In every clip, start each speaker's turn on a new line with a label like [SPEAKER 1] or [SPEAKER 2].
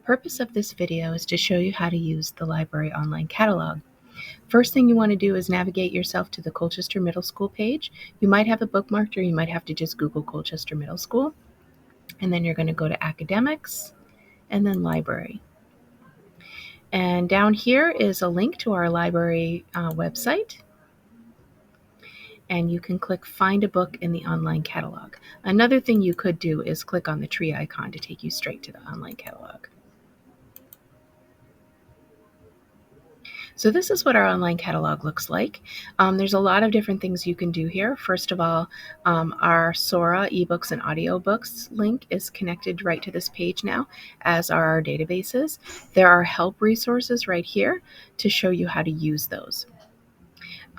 [SPEAKER 1] purpose of this video is to show you how to use the Library Online Catalog. First thing you want to do is navigate yourself to the Colchester Middle School page. You might have it bookmarked, or you might have to just Google Colchester Middle School. And then you're going to go to Academics and then Library. And down here is a link to our library website. And you can click Find a Book in the Online Catalog. Another thing you could do is click on the tree icon to take you straight to the online catalog. So this is what our online catalog looks like. There's a lot of different things you can do here. First of all, our Sora ebooks and audiobooks link is connected right to this page now, as are our databases. There are help resources right here to show you how to use those.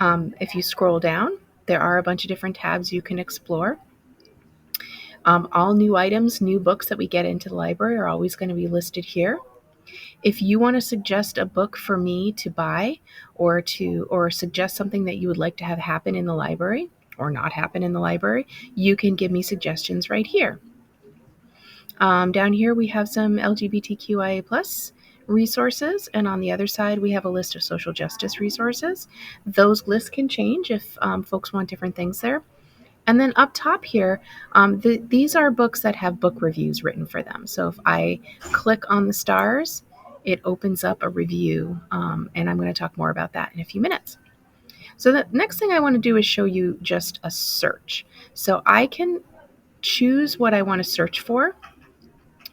[SPEAKER 1] If you scroll down, there are a bunch of different tabs you can explore. All new items, new books that we get into the library are always going to be listed here. If you want to suggest a book for me to buy or suggest something that you would like to have happen in the library or not happen in the library, you can give me suggestions right here. Down here we have some LGBTQIA+ resources, and on the other side we have a list of social justice resources. Those lists can change if folks want different things there. And then up top here, these are books that have book reviews written for them. So if I click on the stars, it opens up a review, and I'm going to talk more about that in a few minutes. So the next thing I want to do is show you just a search. So I can choose what I want to search for.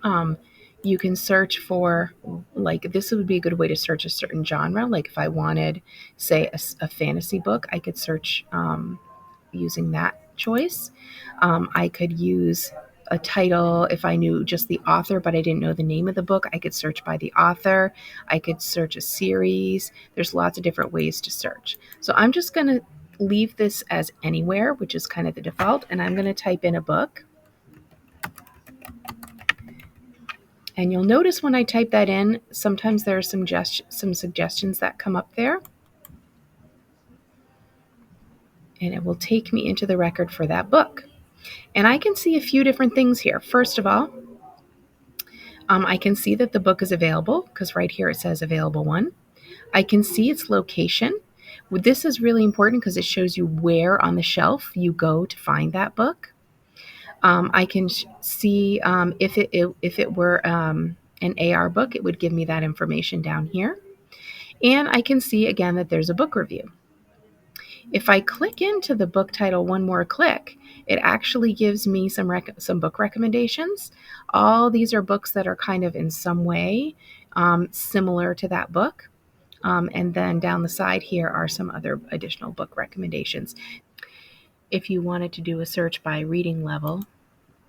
[SPEAKER 1] You can search for, like, this would be a good way to search a certain genre. Like if I wanted, say, a fantasy book, I could search using that choice. I could use a title. If I knew just the author but I didn't know the name of the book, I could search by the author. I could search a series. There's lots of different ways to search. So I'm just going to leave this as anywhere, which is kind of the default, and I'm going to type in a book. And you'll notice when I type that in, sometimes there are some suggestions that come up there. And it will take me into the record for that book. And I can see a few different things here. First of all, I can see that the book is available because right here it says available one. I can see its location. This is really important because it shows you where on the shelf you go to find that book. I can see if it were an AR book, it would give me that information down here. And I can see again that there's a book review. If I click into the book title one more click, it actually gives me some book recommendations. All these are books that are kind of in some way similar to that book. And then down the side here are some other additional book recommendations. If you wanted to do a search by reading level,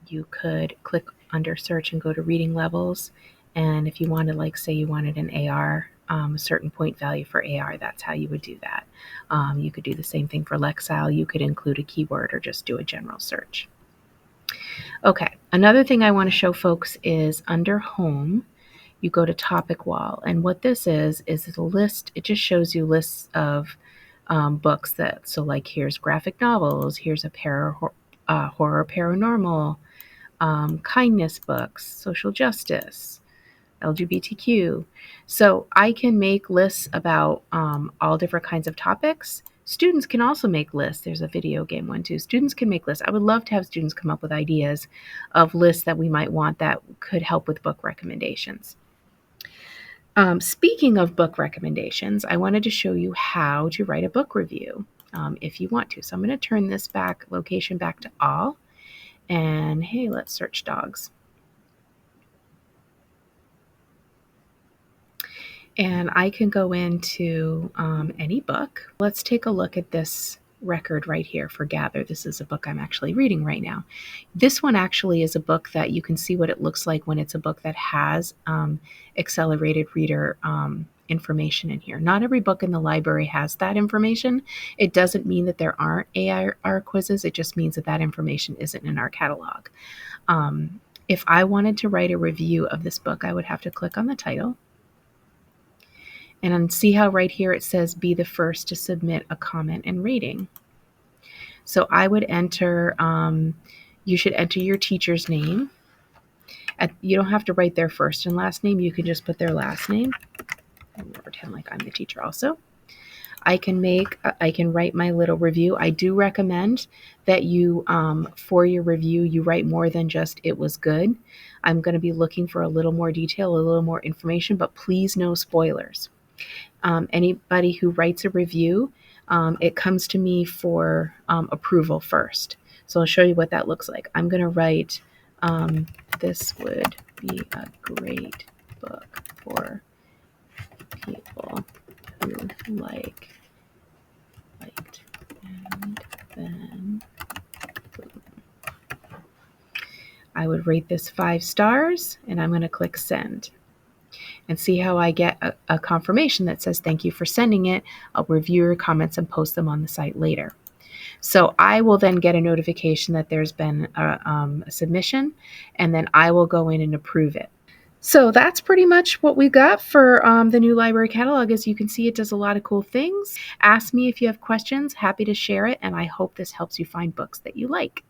[SPEAKER 1] you could click under search and go to reading levels. And if you wanted, like, say you wanted an AR, a certain point value for AR, that's how you would do that. You could do the same thing for Lexile. You could include a keyword or just do a general search. Okay, another thing I want to show folks is under Home, you go to Topic Wall. And what this is a list. It just shows you lists of books that, so like here's graphic novels, here's a horror paranormal, kindness books, social justice, LGBTQ. So I can make lists about all different kinds of topics. Students can also make lists. There's a video game one too. Students can make lists. I would love to have students come up with ideas of lists that we might want that could help with book recommendations. Speaking of book recommendations, I wanted to show you how to write a book review if you want to. So I'm going to turn this location back to all. And hey, let's search dogs. And I can go into any book. Let's take a look at this record right here for Gather. This is a book I'm actually reading right now. This one actually is a book that you can see what it looks like when it's a book that has accelerated reader information in here. Not every book in the library has that information. It doesn't mean that there aren't AR quizzes. It just means that that information isn't in our catalog. If I wanted to write a review of this book, I would have to click on the title. And see how right here it says be the first to submit a comment and rating. So I would enter, you should enter your teacher's name You don't have to write their first and last name. You can just put their last name. I'm going to pretend like I'm the teacher also. I can write my little review. I do recommend that you, for your review, you write more than just "it was good." I'm going to be looking for a little more detail, a little more information, but please no spoilers. Anybody who writes a review, it comes to me for approval first. So I'll show you what that looks like. I'm going to write, this would be a great book for people who liked, and then I would rate this 5 stars, and I'm going to click send and see how I get a confirmation that says thank you for sending it. I'll review your comments and post them on the site later. So I will then get a notification that there's been a submission, and then I will go in and approve it. So that's pretty much what we got for the new library catalog. As you can see, it does a lot of cool things. Ask me if you have questions. Happy to share it, and I hope this helps you find books that you like.